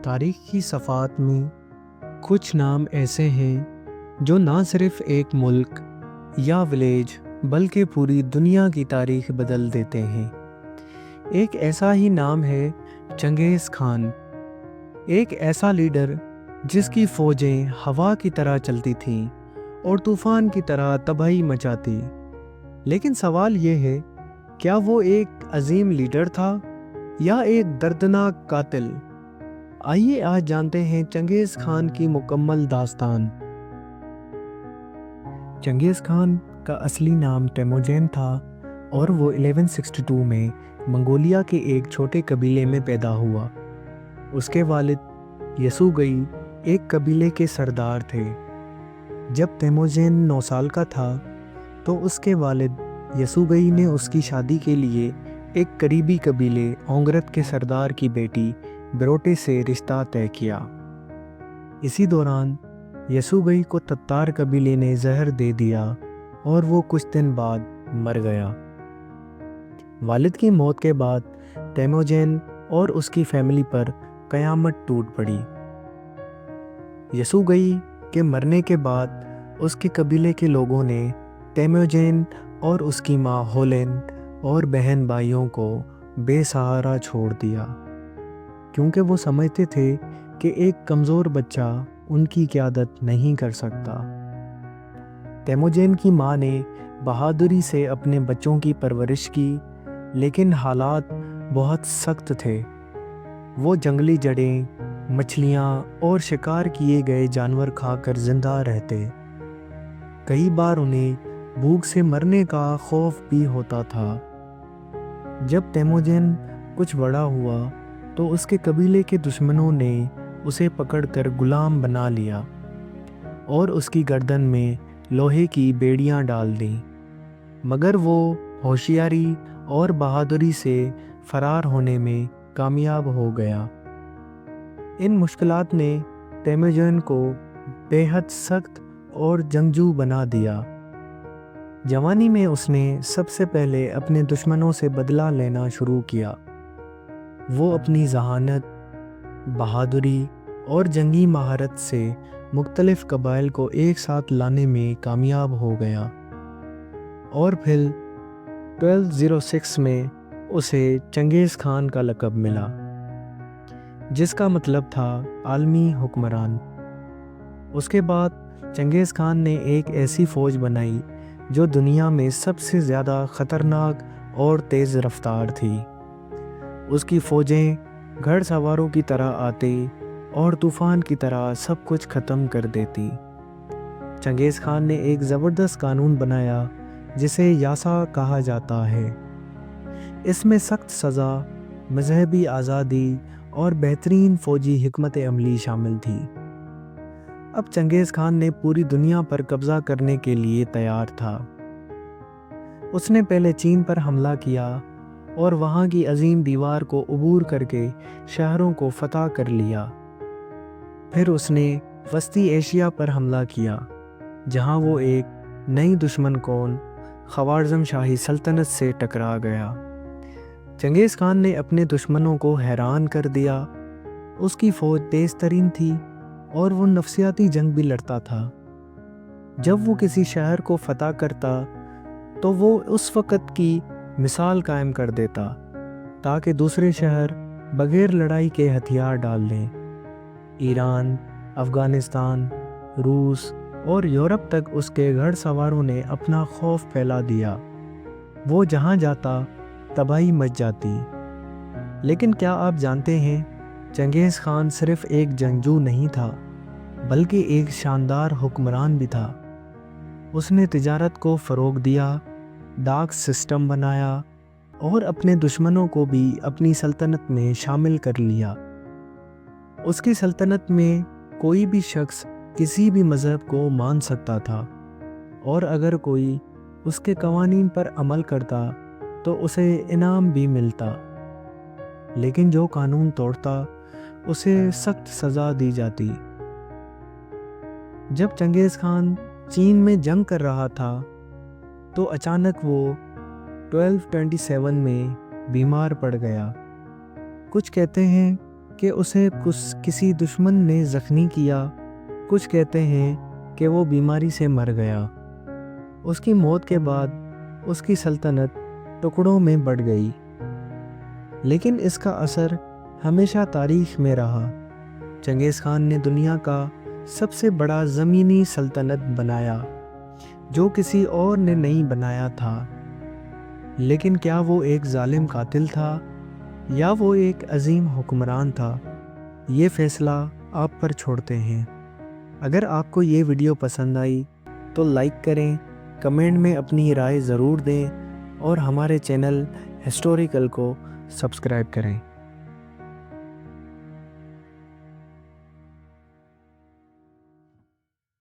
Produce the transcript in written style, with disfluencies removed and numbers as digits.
تاریخ کی صفحات میں کچھ نام ایسے ہیں جو نہ صرف ایک ملک یا ولیج بلکہ پوری دنیا کی تاریخ بدل دیتے ہیں۔ ایک ایسا ہی نام ہے چنگیز خان، ایک ایسا لیڈر جس کی فوجیں ہوا کی طرح چلتی تھیں اور طوفان کی طرح تباہی مچاتی۔ لیکن سوال یہ ہے، کیا وہ ایک عظیم لیڈر تھا یا ایک دردناک قاتل؟ آئیے آج جانتے ہیں چنگیز خان کی مکمل داستان۔ چنگیز خان کا اصلی نام تیموجین تھا اور وہ 1162 میں منگولیا کے ایک چھوٹے قبیلے میں پیدا ہوا۔ اس کے والد یسوگئی ایک قبیلے کے سردار تھے۔ جب تیموجین 9 سال کا تھا تو اس کے والد یسوگئی نے اس کی شادی کے لیے ایک قریبی قبیلے اونگرت کے سردار کی بیٹی بروٹے سے رشتہ طے کیا۔ اسی دوران یسوگئی کو تتار قبیلے نے زہر دے دیا اور وہ کچھ دن بعد مر گیا۔ والد کی موت کے بعد تیموجین اور اس کی فیملی پر قیامت ٹوٹ پڑی۔ یسوگئی کے مرنے کے بعد اس کے قبیلے کے لوگوں نے تیموجین اور اس کی ماں ہولین اور بہن بھائیوں کو بے سہارا چھوڑ دیا، کیونکہ وہ سمجھتے تھے کہ ایک کمزور بچہ ان کی قیادت نہیں کر سکتا۔ تیموجین کی ماں نے بہادری سے اپنے بچوں کی پرورش کی، لیکن حالات بہت سخت تھے۔ وہ جنگلی جڑیں، مچھلیاں اور شکار کیے گئے جانور کھا کر زندہ رہتے۔ کئی بار انہیں بھوک سے مرنے کا خوف بھی ہوتا تھا۔ جب تیموجین کچھ بڑا ہوا تو اس کے قبیلے کے دشمنوں نے اسے پکڑ کر غلام بنا لیا اور اس کی گردن میں لوہے کی بیڑیاں ڈال دیں، مگر وہ ہوشیاری اور بہادری سے فرار ہونے میں کامیاب ہو گیا۔ ان مشکلات نے تیموجین کو بے حد سخت اور جنگجو بنا دیا۔ جوانی میں اس نے سب سے پہلے اپنے دشمنوں سے بدلہ لینا شروع کیا۔ وہ اپنی ذہانت، بہادری اور جنگی مہارت سے مختلف قبائل کو ایک ساتھ لانے میں کامیاب ہو گیا، اور پھر 1206 میں اسے چنگیز خان کا لقب ملا، جس کا مطلب تھا عالمی حکمران۔ اس کے بعد چنگیز خان نے ایک ایسی فوج بنائی جو دنیا میں سب سے زیادہ خطرناک اور تیز رفتار تھی۔ اس کی فوجیں گھڑ سواروں کی طرح آتی اور طوفان کی طرح سب کچھ ختم کر دیتی۔ چنگیز خان نے ایک زبردست قانون بنایا جسے یاسا کہا جاتا ہے۔ اس میں سخت سزا، مذہبی آزادی اور بہترین فوجی حکمت عملی شامل تھی۔ اب چنگیز خان نے پوری دنیا پر قبضہ کرنے کے لیے تیار تھا۔ اس نے پہلے چین پر حملہ کیا اور وہاں کی عظیم دیوار کو عبور کر کے شہروں کو فتح کر لیا۔ پھر اس نے وسطی ایشیا پر حملہ کیا، جہاں وہ ایک نئی دشمن کون خوارزم شاہی سلطنت سے ٹکرا گیا۔ چنگیز خان نے اپنے دشمنوں کو حیران کر دیا۔ اس کی فوج تیز ترین تھی اور وہ نفسیاتی جنگ بھی لڑتا تھا۔ جب وہ کسی شہر کو فتح کرتا تو وہ اس وقت کی مثال قائم کر دیتا تاکہ دوسرے شہر بغیر لڑائی کے ہتھیار ڈال دیں۔ ایران، افغانستان، روس اور یورپ تک اس کے گھڑ سواروں نے اپنا خوف پھیلا دیا۔ وہ جہاں جاتا تباہی مچ جاتی۔ لیکن کیا آپ جانتے ہیں، چنگیز خان صرف ایک جنگجو نہیں تھا بلکہ ایک شاندار حکمران بھی تھا۔ اس نے تجارت کو فروغ دیا، ڈاک سسٹم بنایا اور اپنے دشمنوں کو بھی اپنی سلطنت میں شامل کر لیا۔ اس کی سلطنت میں کوئی بھی شخص کسی بھی مذہب کو مان سکتا تھا، اور اگر کوئی اس کے قوانین پر عمل کرتا تو اسے انعام بھی ملتا، لیکن جو قانون توڑتا اسے سخت سزا دی جاتی۔ جب چنگیز خان چین میں جنگ کر رہا تھا تو اچانک وہ 1227 میں بیمار پڑ گیا۔ کچھ کہتے ہیں کہ اسے کسی دشمن نے زخمی کیا، کچھ کہتے ہیں کہ وہ بیماری سے مر گیا۔ اس کی موت کے بعد اس کی سلطنت ٹکڑوں میں بٹ گئی، لیکن اس کا اثر ہمیشہ تاریخ میں رہا۔ چنگیز خان نے دنیا کا سب سے بڑا زمینی سلطنت بنایا جو کسی اور نے نہیں بنایا تھا۔ لیکن کیا وہ ایک ظالم قاتل تھا یا وہ ایک عظیم حکمران تھا؟ یہ فیصلہ آپ پر چھوڑتے ہیں۔ اگر آپ کو یہ ویڈیو پسند آئی تو لائک کریں، کمنٹ میں اپنی رائے ضرور دیں اور ہمارے چینل ہسٹوریکل کو سبسکرائب کریں۔